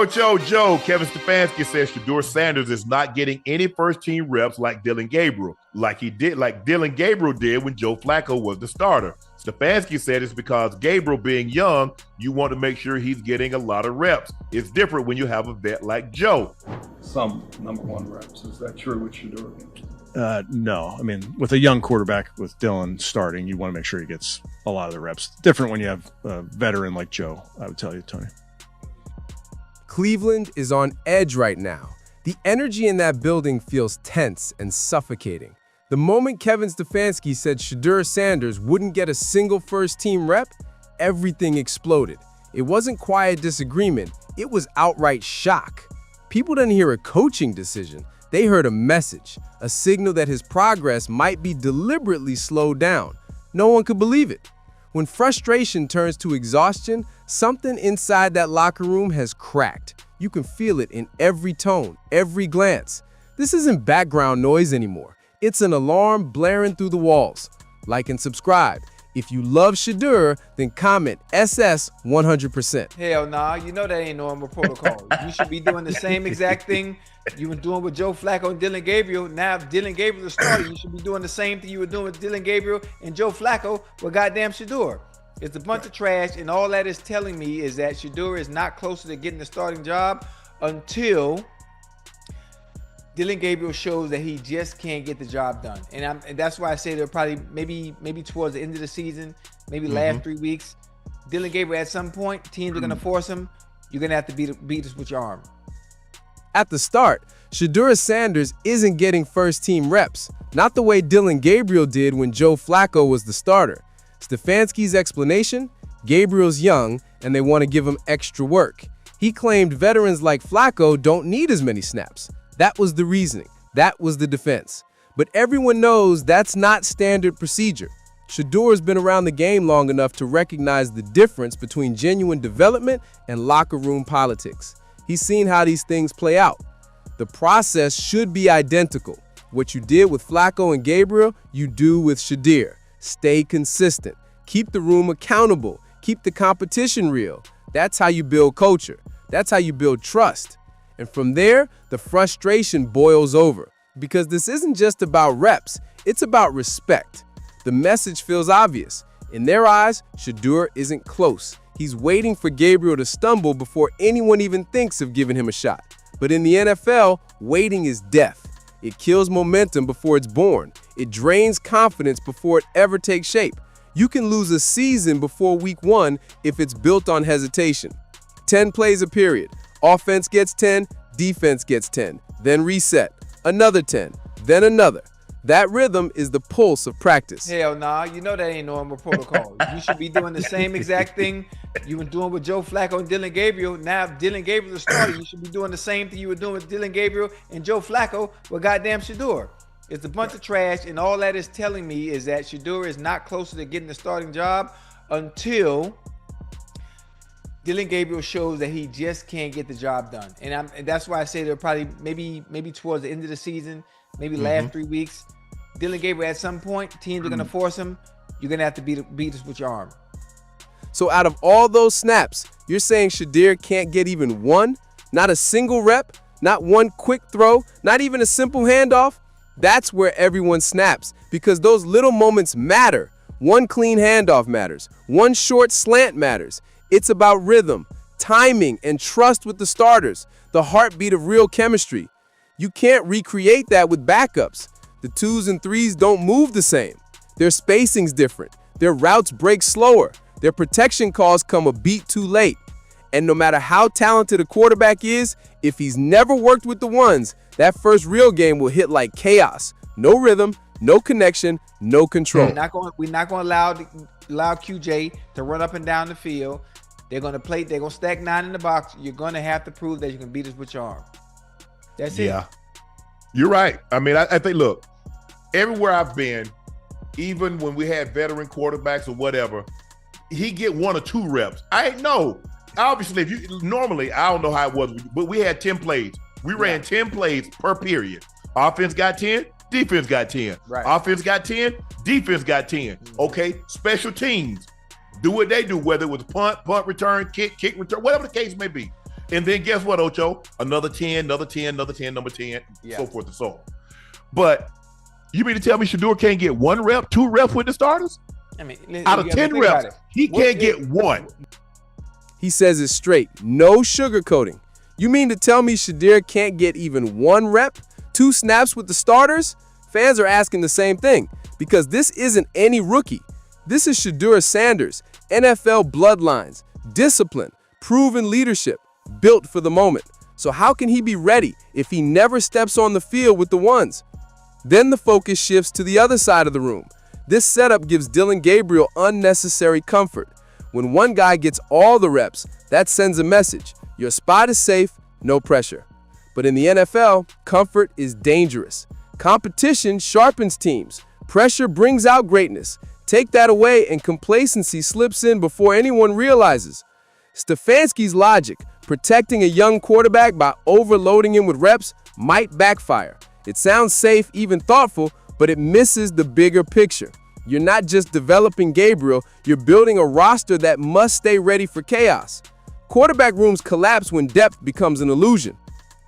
Ocho Joe, Kevin Stefanski says Shedeur Sanders is not getting any first-team reps like Dillon Gabriel did when Joe Flacco was the starter. Stefanski said it's because Gabriel being young, you want to make sure he's getting a lot of reps. It's different when you have a vet like Joe. Some number one reps. Is that true with Shedeur? No. I mean, with a young quarterback with Dillon starting, you want to make sure he gets a lot of the reps. Different when you have a veteran like Joe, I would tell you, Tony. Cleveland is on edge right now. The energy in that building feels tense and suffocating. The moment Kevin Stefanski said Shedeur Sanders wouldn't get a single first-team rep, everything exploded. It wasn't quiet disagreement, it was outright shock. People didn't hear a coaching decision, they heard a message, a signal that his progress might be deliberately slowed down. No one could believe it. When frustration turns to exhaustion, something inside that locker room has cracked. You can feel it in every tone, every glance. This isn't background noise anymore. It's an alarm blaring through the walls. Like and subscribe. If you love Shedeur, then comment SS 100%. Hell nah, you know that ain't normal protocol. You should be doing the same exact thing you were doing with Joe Flacco and Dillon Gabriel. Now if Dillon Gabriel is starting, you should be doing the same thing you were doing with Dillon Gabriel and Joe Flacco with goddamn Shedeur. It's a bunch of trash, and all that is telling me is that Shedeur is not closer to getting the starting job until Dillon Gabriel shows that he just can't get the job done. And that's why I say they're probably maybe towards the end of the season, maybe last 3 weeks. Dillon Gabriel at some point, teams are going to force him. You're going to have to beat us with your arm. At the start, Shedeur Sanders isn't getting first-team reps, not the way Dillon Gabriel did when Joe Flacco was the starter. Stefanski's explanation? Gabriel's young, and they want to give him extra work. He claimed veterans like Flacco don't need as many snaps. That was the reasoning. That was the defense. But everyone knows that's not standard procedure. Shedeur's been around the game long enough to recognize the difference between genuine development and locker room politics. He's seen how these things play out. The process should be identical. What you did with Flacco and Gabriel, you do with Shedeur. Stay consistent. Keep the room accountable. Keep the competition real. That's how you build culture. That's how you build trust. And from there, the frustration boils over. Because this isn't just about reps, it's about respect. The message feels obvious. In their eyes, Shedeur isn't close. He's waiting for Gabriel to stumble before anyone even thinks of giving him a shot. But in the NFL, waiting is death. It kills momentum before it's born. It drains confidence before it ever takes shape. You can lose a season before week 1 if it's built on hesitation. 10 plays a period. Offense gets 10, defense gets 10, then reset. Another 10, then another. That rhythm is the pulse of practice. Hell nah, you know that ain't normal protocol. You should be doing the same exact thing you were doing with Joe Flacco and Dillon Gabriel. Now if Dillon Gabriel is starting, you should be doing the same thing you were doing with Dillon Gabriel and Joe Flacco with goddamn Shedeur. It's a bunch of trash, and all that is telling me is that Shedeur is not closer to getting the starting job until Dillon Gabriel shows that he just can't get the job done. And that's why I say they're probably maybe towards the end of the season, maybe last 3 weeks. Dillon Gabriel at some point, teams are going to force him. You're going to have to beat us with your arm. So out of all those snaps, you're saying Shedeur can't get even one? Not a single rep? Not one quick throw? Not even a simple handoff? That's where everyone snaps, because those little moments matter. One clean handoff matters. One short slant matters. It's about rhythm, timing, and trust with the starters, the heartbeat of real chemistry. You can't recreate that with backups. The 2s and 3s don't move the same. Their spacing's different. Their routes break slower. Their protection calls come a beat too late. And no matter how talented a quarterback is, if he's never worked with the ones, that first real game will hit like chaos. No rhythm, no connection, no control. We're not going to allow QJ to run up and down the field. They're going to stack 9 in the box. You're going to have to prove that you can beat us with your arm. That's it. Yeah, you're right. I mean, I think, look, everywhere I've been, even when we had veteran quarterbacks or whatever, he get 1 or 2 reps. I ain't know. Obviously, normally, I don't know how it was, but we had 10 plays. We ran 10 plays per period. Offense got 10, defense got 10. Right. Offense got 10, defense got 10. Okay, special teams, do what they do, whether it was punt return, kick return, whatever the case may be. And then guess what, Ocho? Another 10, another 10, another 10, number 10, Yeah. so forth and so on. But you mean to tell me Shedeur can't get 1 rep, 2 reps with the starters? I mean, Out of 10 reps, he can't get 1. He says it straight, no sugarcoating. You mean to tell me Shedeur can't get even 1 rep, 2 snaps with the starters? Fans are asking the same thing, because this isn't any rookie. This is Shedeur Sanders, NFL bloodlines, discipline, proven leadership, built for the moment. So how can he be ready if he never steps on the field with the ones? Then the focus shifts to the other side of the room. This setup gives Dillon Gabriel unnecessary comfort. When one guy gets all the reps, that sends a message. Your spot is safe, no pressure. But in the NFL, comfort is dangerous. Competition sharpens teams. Pressure brings out greatness. Take that away and complacency slips in before anyone realizes. Stefenski's logic, protecting a young quarterback by overloading him with reps, might backfire. It sounds safe, even thoughtful, but it misses the bigger picture. You're not just developing Gabriel, you're building a roster that must stay ready for chaos. Quarterback rooms collapse when depth becomes an illusion.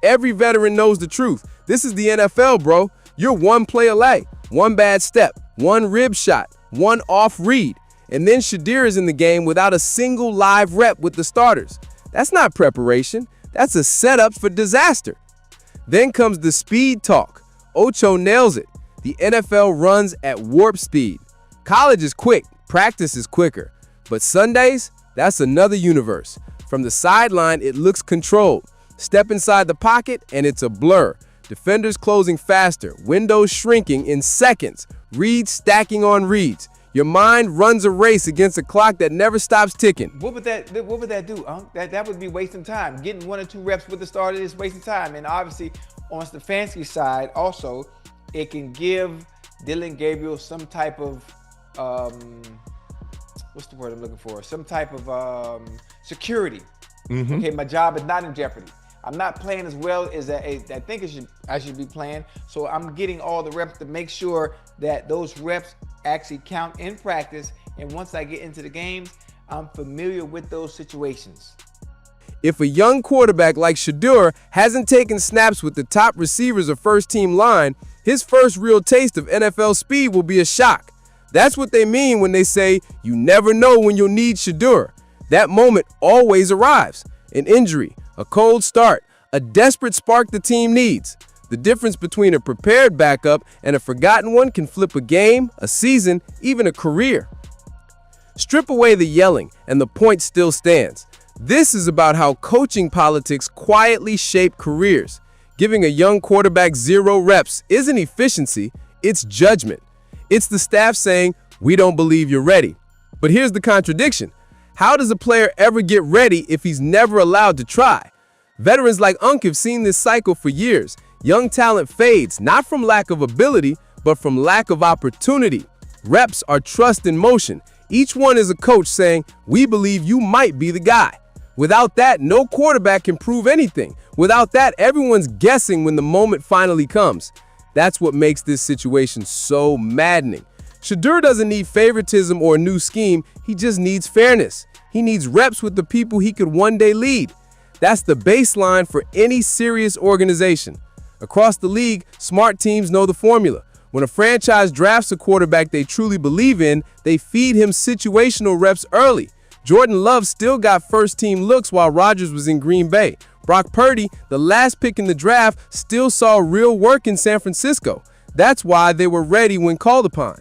Every veteran knows the truth. This is the NFL, bro. You're one play away, one bad step, one rib shot, one off read, and then Shedeur is in the game without a single live rep with the starters. That's not preparation. That's a setup for disaster. Then comes the speed talk. Ocho nails it. The NFL runs at warp speed. College is quick, practice is quicker. But Sundays, that's another universe. From the sideline, it looks controlled. Step inside the pocket, and it's a blur. Defenders closing faster, windows shrinking in seconds, reads stacking on reads. Your mind runs a race against a clock that never stops ticking. What would that do, Unc? That would be wasting time. Getting 1 or 2 reps with the starter is wasting time. And obviously, on Stefanski's side, also, it can give Dillon Gabriel some type of what's the word I'm looking for? Some type of security. Okay, my job is not in jeopardy. I'm not playing as well as I think I should be playing. So I'm getting all the reps to make sure that those reps actually count in practice. And once I get into the games, I'm familiar with those situations. If a young quarterback like Shedeur hasn't taken snaps with the top receivers or first-team line, his first real taste of NFL speed will be a shock. That's what they mean when they say you never know when you'll need Shedeur. That moment always arrives. An injury, a cold start, a desperate spark the team needs. The difference between a prepared backup and a forgotten one can flip a game, a season, even a career. Strip away the yelling, and the point still stands. This is about how coaching politics quietly shape careers. Giving a young quarterback 0 reps isn't efficiency, it's judgment. It's the staff saying, we don't believe you're ready. But here's the contradiction. How does a player ever get ready if he's never allowed to try? Veterans like Unc have seen this cycle for years. Young talent fades, not from lack of ability, but from lack of opportunity. Reps are trust in motion. Each one is a coach saying, we believe you might be the guy. Without that, no quarterback can prove anything. Without that, everyone's guessing when the moment finally comes. That's what makes this situation so maddening. Shedeur doesn't need favoritism or a new scheme, he just needs fairness. He needs reps with the people he could one day lead. That's the baseline for any serious organization. Across the league, smart teams know the formula. When a franchise drafts a quarterback they truly believe in, they feed him situational reps early. Jordan Love still got first-team looks while Rodgers was in Green Bay. Brock Purdy, the last pick in the draft, still saw real work in San Francisco. That's why they were ready when called upon.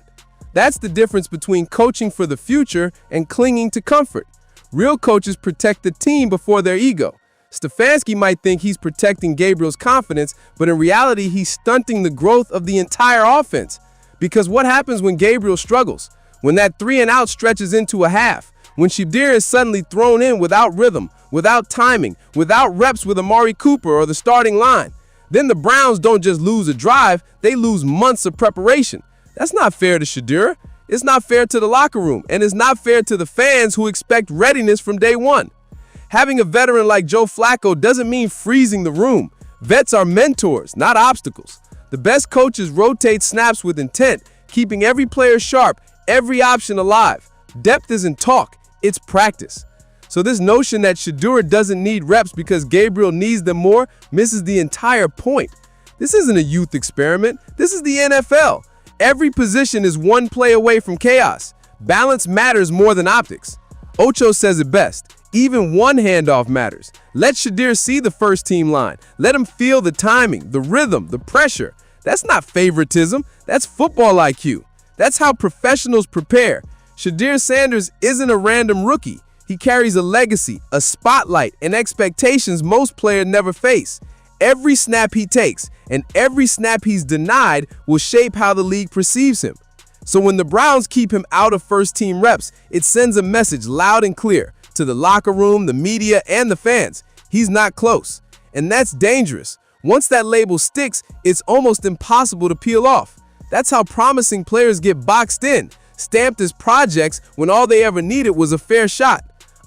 That's the difference between coaching for the future and clinging to comfort. Real coaches protect the team before their ego. Stefenski might think he's protecting Gabriel's confidence, but in reality, he's stunting the growth of the entire offense. Because what happens when Gabriel struggles? When that 3-and-out stretches into a half? When Shedeur is suddenly thrown in without rhythm, without timing, without reps with Amari Cooper or the starting line? Then the Browns don't just lose a drive, they lose months of preparation. That's not fair to Shedeur. It's not fair to the locker room, and it's not fair to the fans who expect readiness from day one. Having a veteran like Joe Flacco doesn't mean freezing the room. Vets are mentors, not obstacles. The best coaches rotate snaps with intent, keeping every player sharp, every option alive. Depth isn't talk, it's practice. So this notion that Shedeur doesn't need reps because Gabriel needs them more misses the entire point. This isn't a youth experiment. This is the NFL. Every position is one play away from chaos. Balance matters more than optics. Ocho says it best. Even one handoff matters. Let Shedeur see the first team line. Let him feel the timing, the rhythm, the pressure. That's not favoritism. That's football IQ. That's how professionals prepare. Shedeur Sanders isn't a random rookie. He carries a legacy, a spotlight, and expectations most players never face. Every snap he takes and every snap he's denied will shape how the league perceives him. So when the Browns keep him out of first-team reps, it sends a message loud and clear to the locker room, the media, and the fans. He's not close. And that's dangerous. Once that label sticks, it's almost impossible to peel off. That's how promising players get boxed in, stamped as projects when all they ever needed was a fair shot.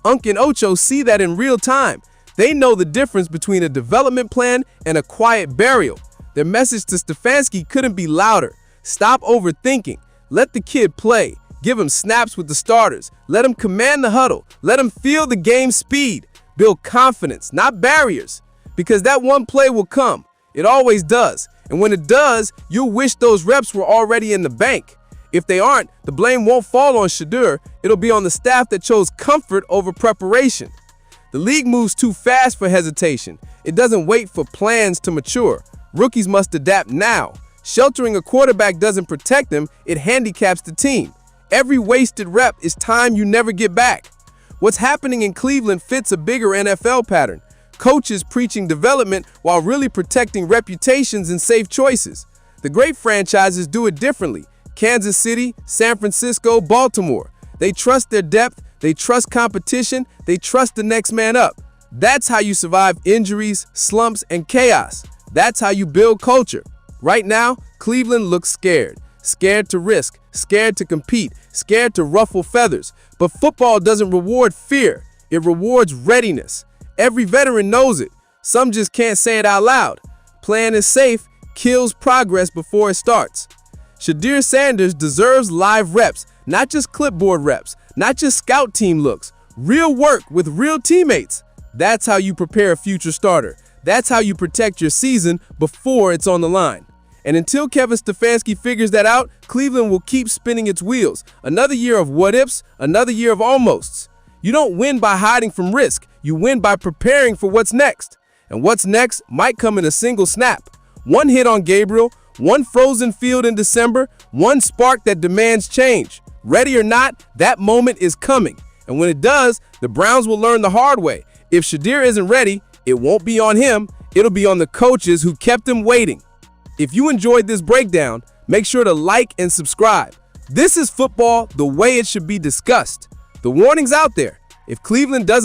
Unc and Ocho see that in real time. They know the difference between a development plan and a quiet burial. Their message to Stefenski couldn't be louder. Stop overthinking. Let the kid play. Give him snaps with the starters. Let him command the huddle. Let him feel the game speed. Build confidence, not barriers. Because that one play will come. It always does. And when it does, you'll wish those reps were already in the bank. If they aren't, the blame won't fall on Shedeur. It'll be on the staff that chose comfort over preparation. The league moves too fast for hesitation. It doesn't wait for plans to mature. Rookies must adapt now. Sheltering a quarterback doesn't protect them, it handicaps the team. Every wasted rep is time you never get back. What's happening in Cleveland fits a bigger NFL pattern. Coaches preaching development while really protecting reputations and safe choices. The great franchises do it differently. Kansas City, San Francisco, Baltimore. They trust their depth, they trust competition, they trust the next man up. That's how you survive injuries, slumps, and chaos. That's how you build culture. Right now, Cleveland looks scared. Scared to risk, scared to compete, scared to ruffle feathers. But football doesn't reward fear. It rewards readiness. Every veteran knows it. Some just can't say it out loud. Playing it safe kills progress before it starts. Shedeur Sanders deserves live reps, not just clipboard reps, not just scout team looks. Real work with real teammates. That's how you prepare a future starter. That's how you protect your season before it's on the line. And until Kevin Stefanski figures that out, Cleveland will keep spinning its wheels. Another year of what-ifs, another year of almosts. You don't win by hiding from risk. You win by preparing for what's next. And what's next might come in a single snap. One hit on Gabriel, one frozen field in December, one spark that demands change. Ready or not, that moment is coming. And when it does, the Browns will learn the hard way. If Shedeur isn't ready, it won't be on him. It'll be on the coaches who kept him waiting. If you enjoyed this breakdown, make sure to like and subscribe. This is football the way it should be discussed. The warning's out there. If Cleveland doesn't